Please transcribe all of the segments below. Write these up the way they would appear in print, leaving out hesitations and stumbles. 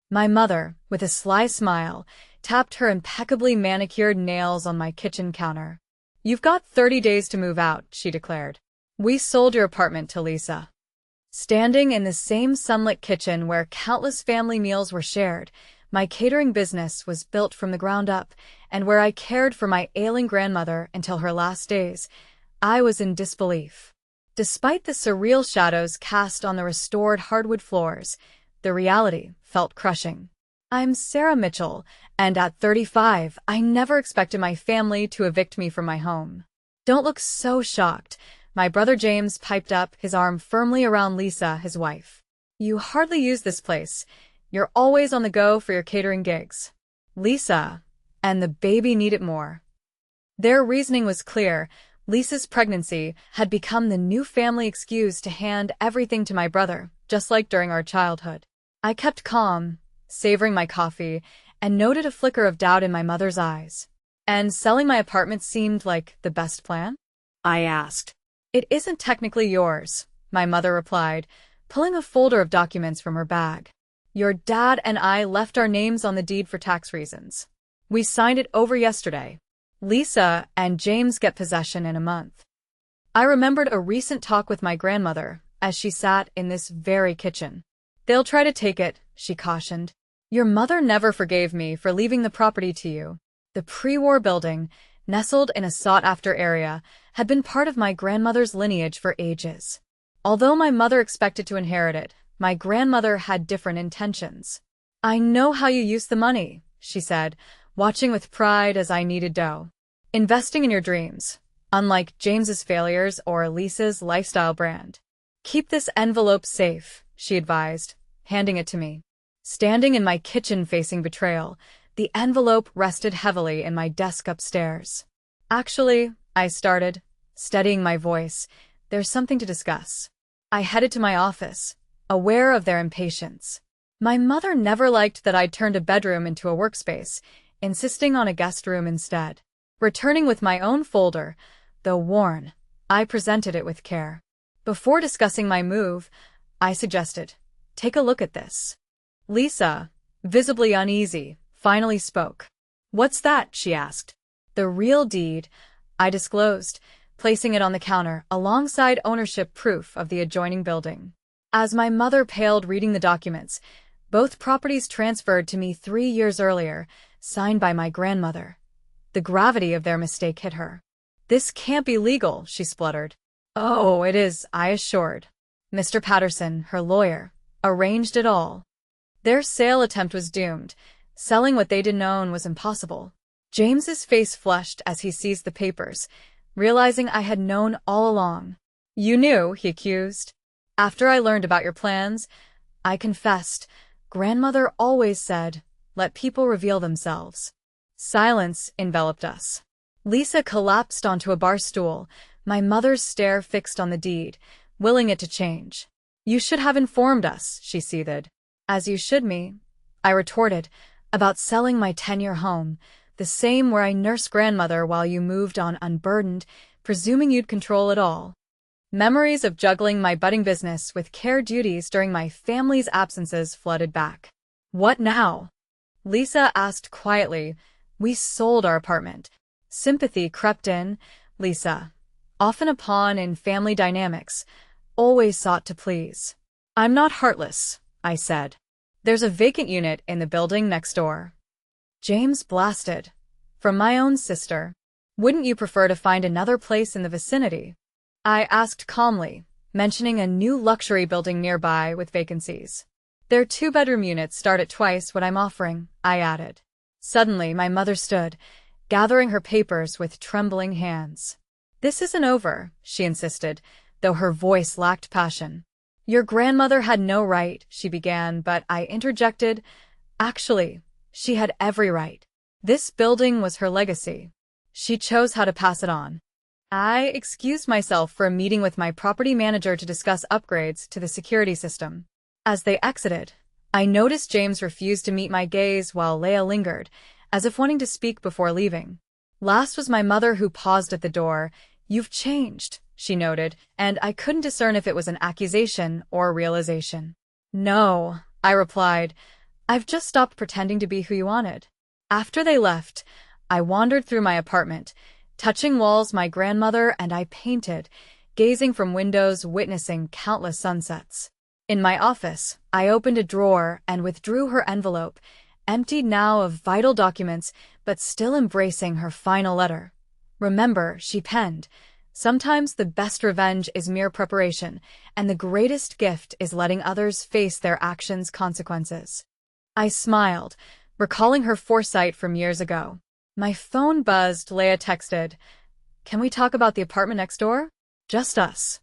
My mother, with a sly smile, tapped her impeccably manicured nails on my kitchen counter. "You've got 30 days to move out," she declared. "We sold your apartment to Lisa." Standing in the same sunlit kitchen where countless family meals were shared, my catering business was built from the ground up, and where I cared for my ailing grandmother until her last days, I was in disbelief. Despite the surreal shadows cast on the restored hardwood floors, the reality felt crushing. I'm Sarah Mitchell, and at 35, I never expected my family to evict me from my home. "Don't look so shocked," my brother James piped up, his arm firmly around Lisa, his wife. "You hardly use this place. You're always on the go for your catering gigs." Lisa and the baby need it more. Their reasoning was clear. Lisa's pregnancy had become the new family excuse to hand everything to my brother, just like during our childhood. I kept calm, savoring my coffee, and noted a flicker of doubt in my mother's eyes. "And selling my apartment seemed like the best plan?" I asked. "It isn't technically yours," my mother replied, pulling a folder of documents from her bag. "Your dad and I left our names on the deed for tax reasons. We signed it over yesterday. Lisa and James get possession in a month." I remembered a recent talk with my grandmother as she sat in this very kitchen. "They'll try to take it," she cautioned. "Your mother never forgave me for leaving the property to you." The pre-war building, nestled in a sought-after area, had been part of my grandmother's lineage for ages. Although my mother expected to inherit it, my grandmother had different intentions. "I know how you use the money," she said, watching with pride as I kneaded dough. "Investing in your dreams, unlike James's failures or Lisa's lifestyle brand." "Keep this envelope safe," she advised, handing it to me. Standing in my kitchen facing betrayal, the envelope rested heavily in my desk upstairs. "Actually," I started, steadying my voice, "there's something to discuss." I headed to my office, aware of their impatience. My mother never liked that I'd turned a bedroom into a workspace, insisting on a guest room instead. Returning with my own folder, though worn, I presented it with care. Before discussing my move, I suggested, "Take a look at this." Lisa, visibly uneasy, finally spoke. "What's that?" she asked. "The real deed," I disclosed, placing it on the counter alongside ownership proof of the adjoining building. As my mother paled reading the documents, both properties transferred to me 3 years earlier, signed by my grandmother. The gravity of their mistake hit her. "This can't be legal," she spluttered. "Oh, it is," I assured. "Mr. Patterson, her lawyer, arranged it all." Their sale attempt was doomed. Selling what they didn't own was impossible. James's face flushed as he seized the papers, realizing I had known all along. "You knew," he accused. "After I learned about your plans," I confessed, "Grandmother always said, let people reveal themselves." Silence enveloped us. Lisa collapsed onto a bar stool, my mother's stare fixed on the deed, willing it to change. "You should have informed us," she seethed. "As you should me," I retorted, "about selling my 10-year home, the same where I nursed grandmother while you moved on unburdened, presuming you'd control it all." Memories of juggling my budding business with care duties during my family's absences flooded back. "What now?" Lisa asked quietly. "We sold our apartment." Sympathy crept in. Lisa, often a pawn in family dynamics, always sought to please. "I'm not heartless," I said. "There's a vacant unit in the building next door." James blasted. "From my own sister. Wouldn't you prefer to find another place in the vicinity?" I asked calmly, mentioning a new luxury building nearby with vacancies. "Their 2-bedroom units start at twice what I'm offering," I added. Suddenly, my mother stood, gathering her papers with trembling hands. "This isn't over," she insisted, though her voice lacked passion. "Your grandmother had no right," she began, but I interjected. "Actually, she had every right. This building was her legacy. She chose how to pass it on." I excused myself for a meeting with my property manager to discuss upgrades to the security system. As they exited, I noticed James refused to meet my gaze while Leah lingered, as if wanting to speak before leaving. Last was my mother, who paused at the door. "You've changed," she noted, and I couldn't discern if it was an accusation or a realization. "No," I replied. I've just stopped pretending to be who you wanted. After they left, I wandered through my apartment, touching walls my grandmother and I painted, gazing from windows, witnessing countless sunsets. In my office, I opened a drawer and withdrew her envelope, emptied now of vital documents, but still embracing her final letter. Remember, she penned, sometimes the best revenge is mere preparation, and the greatest gift is letting others face their actions' consequences. I smiled, recalling her foresight from years ago. My phone buzzed. Leah texted, "Can we talk about the apartment next door? Just us."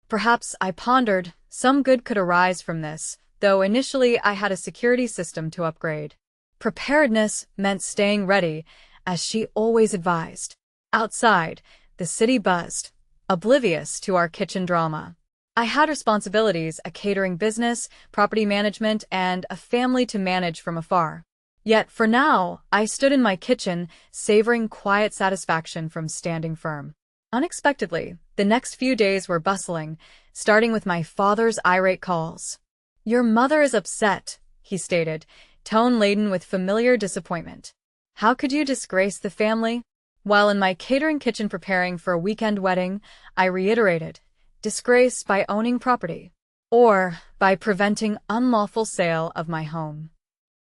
Perhaps, I pondered, some good could arise from this, though initially I had a security system to upgrade. Preparedness meant staying ready, as she always advised. Outside, the city buzzed, oblivious to our kitchen drama. I had responsibilities, a catering business, property management, and a family to manage from afar. Yet, for now, I stood in my kitchen, savoring quiet satisfaction from standing firm. Unexpectedly, the next few days were bustling, starting with my father's irate calls. "Your mother is upset," he stated, tone laden with familiar disappointment. "How could you disgrace the family?" While in my catering kitchen preparing for a weekend wedding, I reiterated, disgrace by owning property, or by preventing unlawful sale of my home.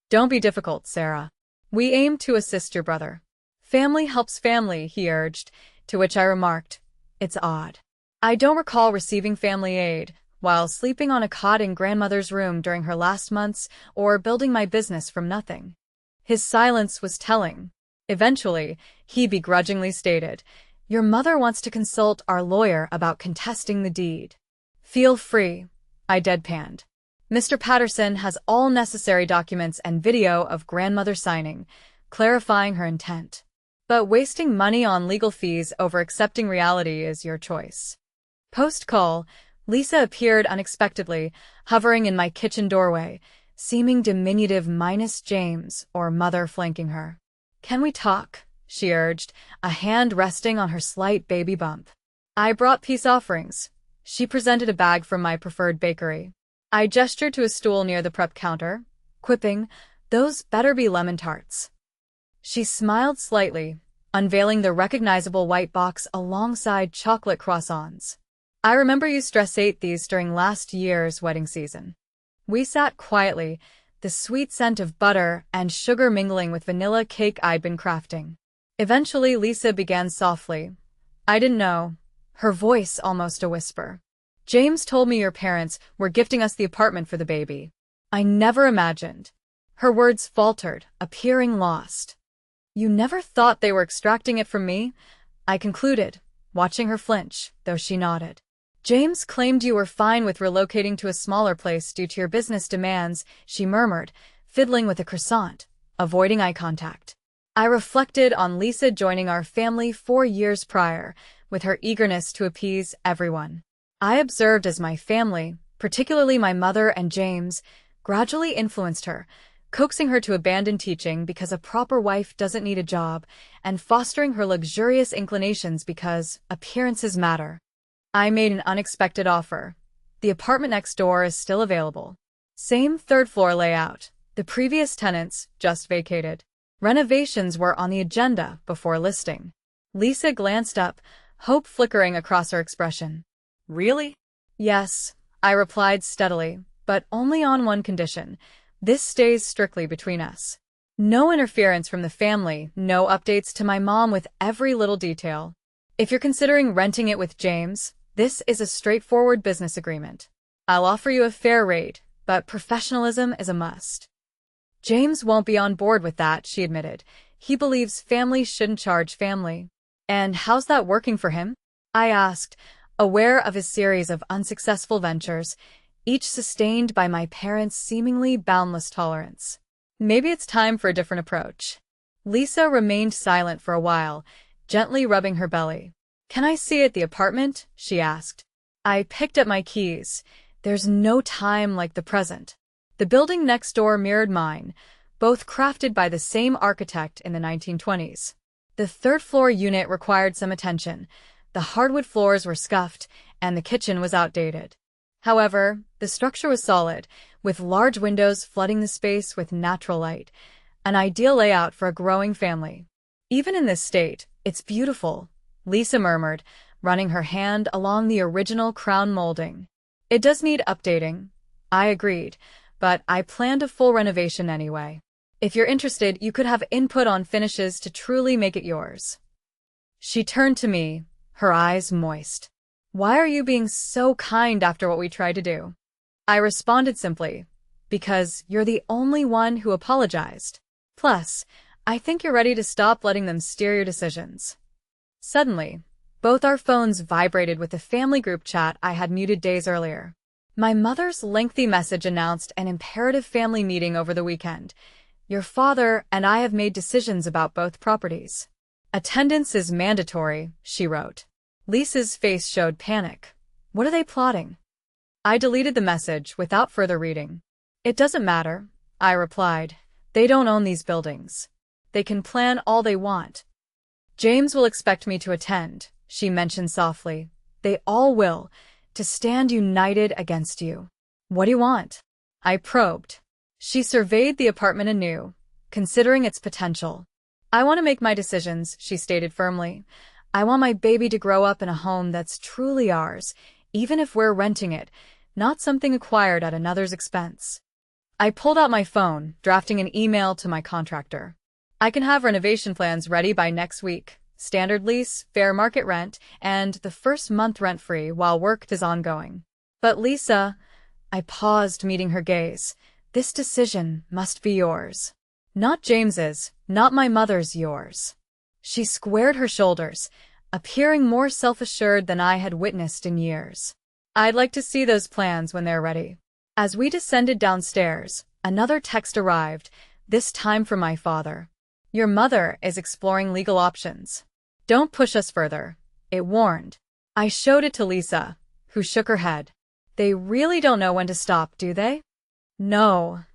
"Don't be difficult, Sarah. We aim to assist your brother." "Family helps family," he urged, to which I remarked, "It's odd. I don't recall receiving family aid while sleeping on a cot in grandmother's room during her last months or building my business from nothing." His silence was telling. Eventually, he begrudgingly stated, "Your mother wants to consult our lawyer about contesting the deed." "Feel free," I deadpanned. "Mr. Patterson has all necessary documents and video of grandmother signing, clarifying her intent. But wasting money on legal fees over accepting reality is your choice." Post-call, Lisa appeared unexpectedly, hovering in my kitchen doorway, seeming diminutive minus James or mother flanking her. "Can we talk?" she urged, a hand resting on her slight baby bump. "I brought peace offerings." She presented a bag from my preferred bakery. I gestured to a stool near the prep counter, quipping, "Those better be lemon tarts." She smiled slightly, unveiling the recognizable white box alongside chocolate croissants. "I remember you stress ate these during last year's wedding season." We sat quietly, the sweet scent of butter and sugar mingling with vanilla cake I'd been crafting. Eventually, Lisa began softly. "I didn't know," her voice almost a whisper. "James told me your parents were gifting us the apartment for the baby. I never imagined." Her words faltered, appearing lost. "You never thought they were extracting it from me?" I concluded, watching her flinch, though she nodded. "James claimed you were fine with relocating to a smaller place due to your business demands," she murmured, fiddling with a croissant, avoiding eye contact. I reflected on Lisa joining our family 4 years prior, with her eagerness to appease everyone. I observed as my family, particularly my mother and James, gradually influenced her, coaxing her to abandon teaching because a proper wife doesn't need a job, and fostering her luxurious inclinations because appearances matter. I made an unexpected offer. The apartment next door is still available. Same third-floor layout. The previous tenants just vacated. Renovations were on the agenda before listing. Lisa glanced up, hope flickering across her expression. "Really?" "Yes," I replied steadily, "but only on one condition. This stays strictly between us. No interference from the family, no updates to my mom with every little detail. If you're considering renting it with James, this is a straightforward business agreement. I'll offer you a fair rate, but professionalism is a must." "James won't be on board with that," she admitted. "He believes families shouldn't charge family." "And how's that working for him?" I asked, aware of his series of unsuccessful ventures, each sustained by my parents' seemingly boundless tolerance. "Maybe it's time for a different approach." Lisa remained silent for a while, gently rubbing her belly. "Can I see it, the apartment?" she asked. I picked up my keys. There's no time like the present. The building next door mirrored mine, both crafted by the same architect in the 1920s. The third-floor unit required some attention. The hardwood floors were scuffed, and the kitchen was outdated. However, the structure was solid, with large windows flooding the space with natural light, an ideal layout for a growing family. Even in this state, it's beautiful, Lisa murmured, running her hand along the original crown molding. It does need updating, I agreed, but I planned a full renovation anyway. If you're interested, you could have input on finishes to truly make it yours. She turned to me, her eyes moist. Why are you being so kind after what we tried to do? I responded simply, because you're the only one who apologized. Plus, I think you're ready to stop letting them steer your decisions. Suddenly, both our phones vibrated with the family group chat I had muted days earlier. My mother's lengthy message announced an imperative family meeting over the weekend. Your father and I have made decisions about both properties. Attendance is mandatory, she wrote. Lisa's face showed panic. What are they plotting? I deleted the message without further reading. It doesn't matter, I replied. They don't own these buildings. They can plan all they want. James will expect me to attend, she mentioned softly. They all will, to stand united against you. What do you want? I probed. She surveyed the apartment anew, considering its potential. I want to make my decisions, she stated firmly. I want my baby to grow up in a home that's truly ours, even if we're renting it, not something acquired at another's expense. I pulled out my phone, drafting an email to my contractor. I can have renovation plans ready by next week. Standard lease, fair market rent, and the first month rent-free while work is ongoing. But Lisa, I paused, meeting her gaze. This decision must be yours. Not James's, not my mother's, yours. She squared her shoulders, appearing more self-assured than I had witnessed in years. I'd like to see those plans when they're ready. As we descended downstairs, another text arrived, this time from my father. Your mother is exploring legal options. Don't push us further, it warned. I showed it to Lisa, who shook her head. They really don't know when to stop, do they? No,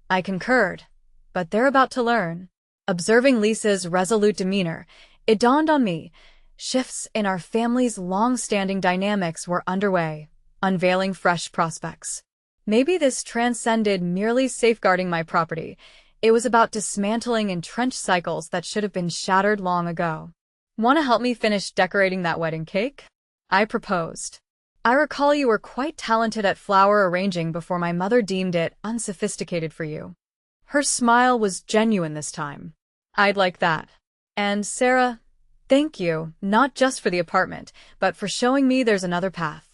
I concurred, but they're about to learn. Observing Lisa's resolute demeanor, it dawned on me. Shifts in our family's long-standing dynamics were underway, unveiling fresh prospects. Maybe this transcended merely safeguarding my property. It was about dismantling entrenched cycles that should have been shattered long ago. Want to help me finish decorating that wedding cake? I proposed. I recall you were quite talented at flower arranging before my mother deemed it unsophisticated for you. Her smile was genuine this time. I'd like that. And Sarah, thank you, not just for the apartment, but for showing me there's another path.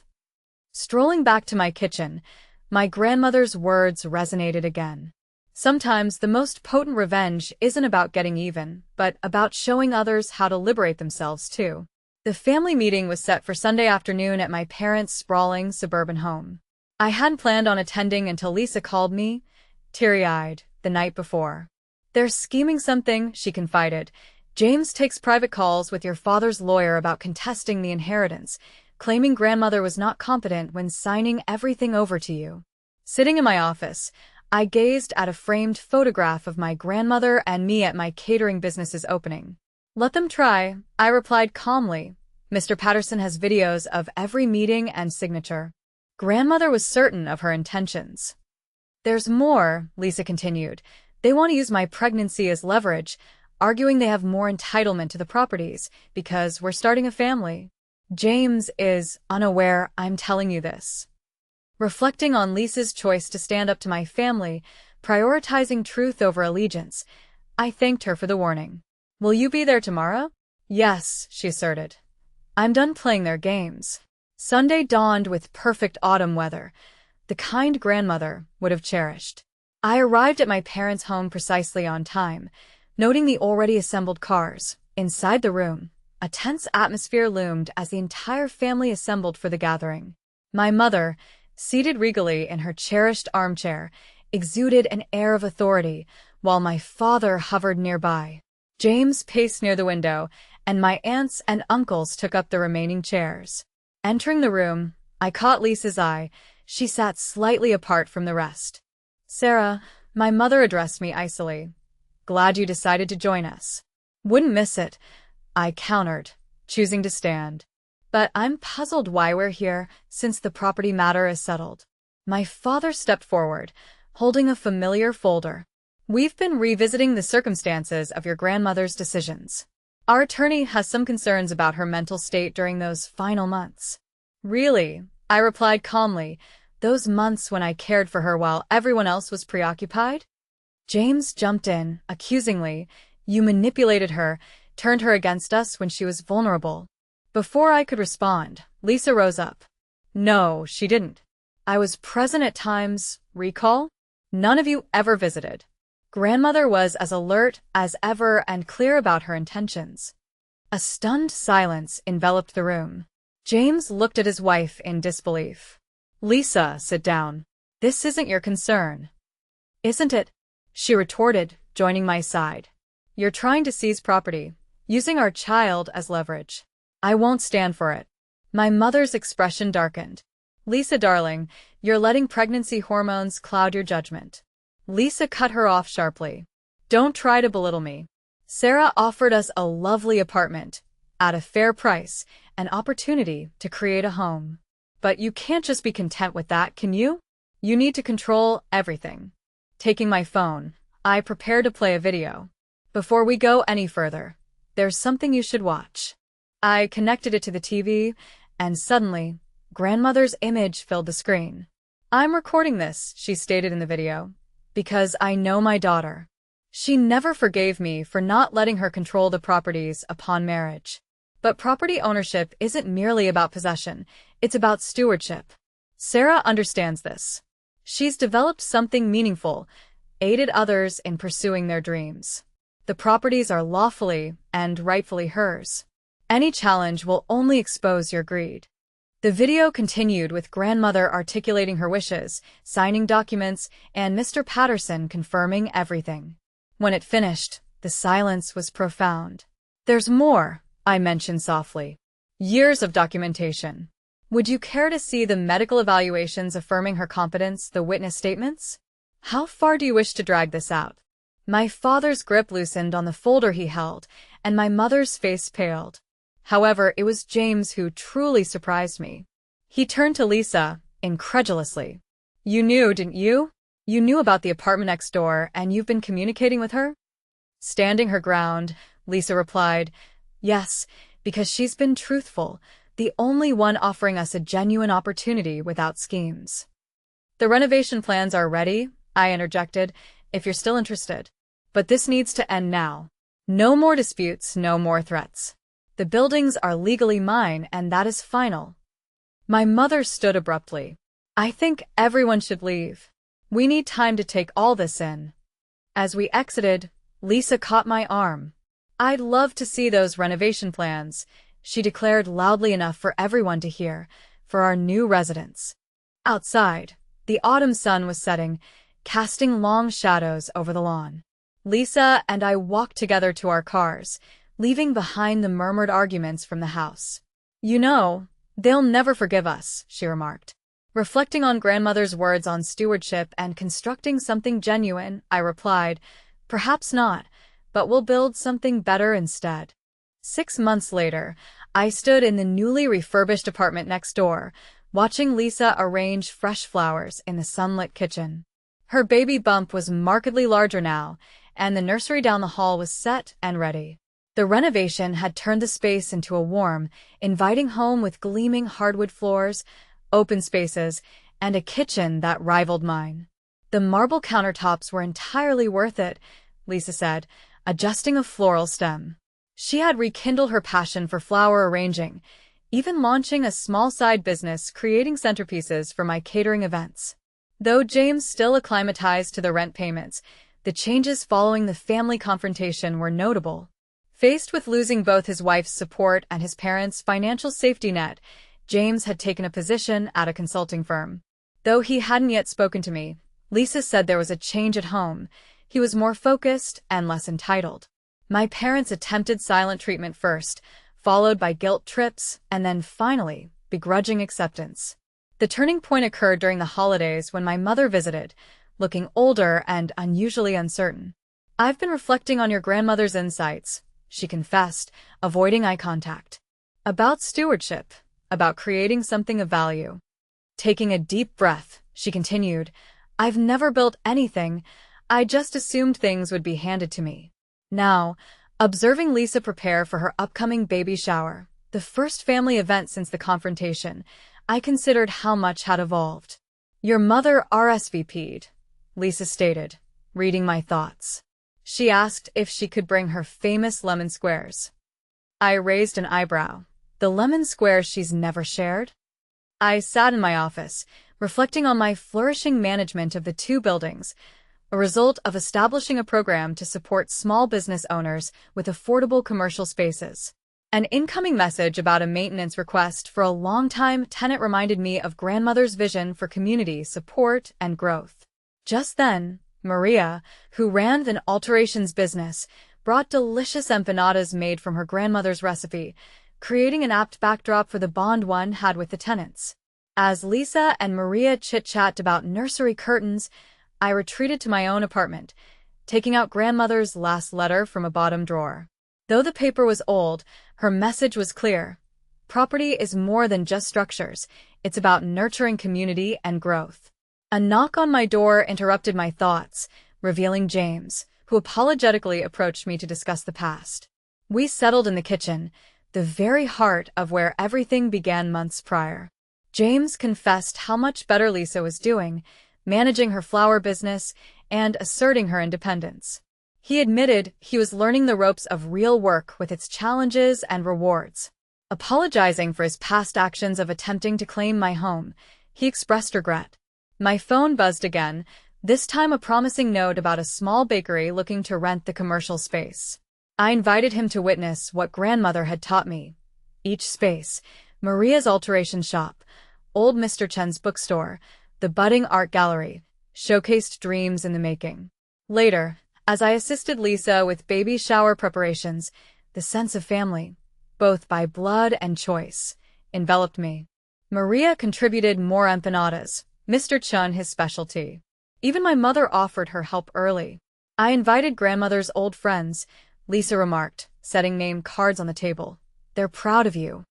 Strolling back to my kitchen, my grandmother's words resonated again. Sometimes the most potent revenge isn't about getting even, but about showing others how to liberate themselves too. The family meeting was set for Sunday afternoon at my parents' sprawling suburban home. I hadn't planned on attending until Lisa called me, teary-eyed, the night before. They're scheming something, she confided. James takes private calls with your father's lawyer about contesting the inheritance, claiming grandmother was not competent when signing everything over to you. Sitting in my office, I gazed at a framed photograph of my grandmother and me at my catering business's opening. Let them try, I replied calmly. Mr. Patterson has videos of every meeting and signature. Grandmother was certain of her intentions. There's more, Lisa continued. They want to use my pregnancy as leverage, arguing they have more entitlement to the properties because we're starting a family. James is unaware I'm telling you this. Reflecting on Lisa's choice to stand up to my family, prioritizing truth over allegiance, I thanked her for the warning. Will you be there tomorrow? Yes, she asserted. I'm done playing their games. Sunday dawned with perfect autumn weather, the kind grandmother would have cherished. I arrived at my parents' home precisely on time, noting the already assembled cars. Inside the room, a tense atmosphere loomed as the entire family assembled for the gathering. My mother, seated regally in her cherished armchair, exuded an air of authority, while my father hovered nearby. James paced near the window, and my aunts and uncles took up the remaining chairs. Entering the room, I caught Lisa's eye. She sat slightly apart from the rest. Sarah, my mother addressed me icily. Glad you decided to join us. Wouldn't miss it, I countered, choosing to stand. But I'm puzzled why we're here, since the property matter is settled. My father stepped forward, holding a familiar folder. We've been revisiting the circumstances of your grandmother's decisions. Our attorney has some concerns about her mental state during those final months. Really? I replied calmly. Those months when I cared for her while everyone else was preoccupied? James jumped in, accusingly. You manipulated her, turned her against us when she was vulnerable. Before I could respond, Lisa rose up. No, she didn't. I was present at times, recall? None of you ever visited. Grandmother was as alert as ever and clear about her intentions. A stunned silence enveloped the room. James looked at his wife in disbelief. Lisa, sit down. This isn't your concern. Isn't it? She retorted, joining my side. You're trying to seize property, using our child as leverage. I won't stand for it. My mother's expression darkened. Lisa, darling, you're letting pregnancy hormones cloud your judgment. Lisa cut her off sharply. Don't try to belittle me. Sarah offered us a lovely apartment, at a fair price, an opportunity to create a home. But you can't just be content with that, can you? You need to control everything. Taking my phone, I prepared to play a video. Before we go any further, there's something you should watch. I connected it to the TV, and suddenly, Grandmother's image filled the screen. I'm recording this, she stated in the video, because I know my daughter. She never forgave me for not letting her control the properties upon marriage. But property ownership isn't merely about possession, it's about stewardship. Sarah understands this. She's developed something meaningful, aided others in pursuing their dreams. The properties are lawfully and rightfully hers. Any challenge will only expose your greed. The video continued with Grandmother articulating her wishes, signing documents, and Mr. Patterson confirming everything. When it finished, the silence was profound. There's more, I mentioned softly. Years of documentation. Would you care to see the medical evaluations affirming her competence, the witness statements? How far do you wish to drag this out? My father's grip loosened on the folder he held, and my mother's face paled. However, it was James who truly surprised me. He turned to Lisa, incredulously. You knew, didn't you? You knew about the apartment next door, and you've been communicating with her? Standing her ground, Lisa replied, Yes, because she's been truthful, the only one offering us a genuine opportunity without schemes. The renovation plans are ready, I interjected, if you're still interested. But this needs to end now. No more disputes, no more threats. The buildings are legally mine, and that is final. My mother stood abruptly. I think everyone should leave. We need time to take all this in. As we exited, Lisa caught my arm. I'd love to see those renovation plans, she declared loudly enough for everyone to hear, for our new residence. Outside, the autumn sun was setting, casting long shadows over the lawn. Lisa and I walked together to our cars, leaving behind the murmured arguments from the house. You know, they'll never forgive us, she remarked. Reflecting on Grandmother's words on stewardship and constructing something genuine, I replied, Perhaps not, but we'll build something better instead. 6 months later, I stood in the newly refurbished apartment next door, watching Lisa arrange fresh flowers in the sunlit kitchen. Her baby bump was markedly larger now, and the nursery down the hall was set and ready. The renovation had turned the space into a warm, inviting home with gleaming hardwood floors, open spaces, and a kitchen that rivaled mine. The marble countertops were entirely worth it, Lisa said, adjusting a floral stem. She had rekindled her passion for flower arranging, even launching a small side business creating centerpieces for my catering events. Though James still acclimatized to the rent payments, the changes following the family confrontation were notable. Faced with losing both his wife's support and his parents' financial safety net, James had taken a position at a consulting firm. Though he hadn't yet spoken to me, Lisa said there was a change at home. He was more focused and less entitled. My parents attempted silent treatment first, followed by guilt trips, and then finally, begrudging acceptance. The turning point occurred during the holidays when my mother visited, looking older and unusually uncertain. I've been reflecting on your grandmother's insights, she confessed, avoiding eye contact. About stewardship, about creating something of value. Taking a deep breath, She continued, "I've never built anything. I just assumed things would be handed to me." Now, observing Lisa prepare for her upcoming baby shower, the first family event since the confrontation, I considered how much had evolved. "Your mother RSVP'd," Lisa stated, reading my thoughts. She asked if she could bring her famous lemon squares. I raised an eyebrow. The lemon squares she's never shared? I sat in my office, reflecting on my flourishing management of the two buildings, a result of establishing a program to support small business owners with affordable commercial spaces. An incoming message about a maintenance request for a longtime tenant reminded me of grandmother's vision for community support and growth. Just then, Maria, who ran an alterations business, brought delicious empanadas made from her grandmother's recipe, creating an apt backdrop for the bond one had with the tenants. As Lisa and Maria chit-chat about nursery curtains, I retreated to my own apartment, taking out grandmother's last letter from a bottom drawer. Though the paper was old, her message was clear. Property is more than just structures. It's about nurturing community and growth. A knock on my door interrupted my thoughts, revealing James, who apologetically approached me to discuss the past. We settled in the kitchen, the very heart of where everything began months prior. James confessed how much better Lisa was doing, managing her flower business and asserting her independence. He admitted he was learning the ropes of real work with its challenges and rewards. Apologizing for his past actions of attempting to claim my home, he expressed regret. My phone buzzed again, this time a promising note about a small bakery looking to rent the commercial space. I invited him to witness what grandmother had taught me. Each space, Maria's alteration shop, old Mr. Chen's bookstore, the budding art gallery, showcased dreams in the making. Later, as I assisted Lisa with baby shower preparations, the sense of family, both by blood and choice, enveloped me. Maria contributed more empanadas, Mr. Chen his specialty. Even my mother offered her help early. "I invited grandmother's old friends," Lisa remarked, setting name cards on the table. "They're proud of you."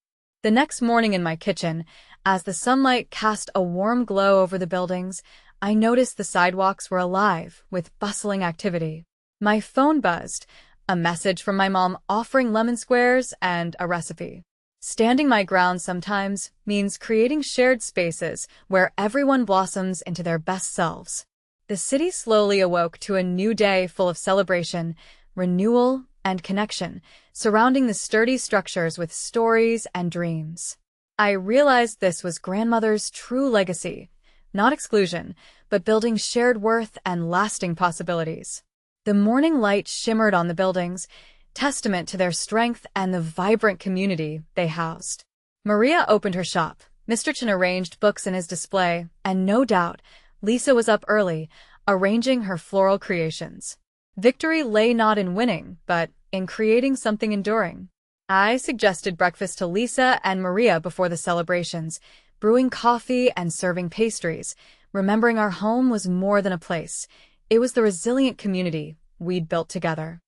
The next morning in my kitchen, as the sunlight cast a warm glow over the buildings, I noticed the sidewalks were alive with bustling activity. My phone buzzed, a message from my mom offering lemon squares and a recipe. Standing my ground sometimes means creating shared spaces where everyone blossoms into their best selves. The city slowly awoke to a new day full of celebration, renewal, and connection, surrounding the sturdy structures with stories and dreams. I realized this was grandmother's true legacy, not exclusion, but building shared worth and lasting possibilities. The morning light shimmered on the buildings, testament to their strength and the vibrant community they housed. Maria opened her shop. Mr. Chen arranged books in his display, and no doubt, Lisa was up early, arranging her floral creations. Victory lay not in winning, but in creating something enduring. I suggested breakfast to Lisa and Maria before the celebrations, brewing coffee and serving pastries, remembering our home was more than a place. It was the resilient community we'd built together.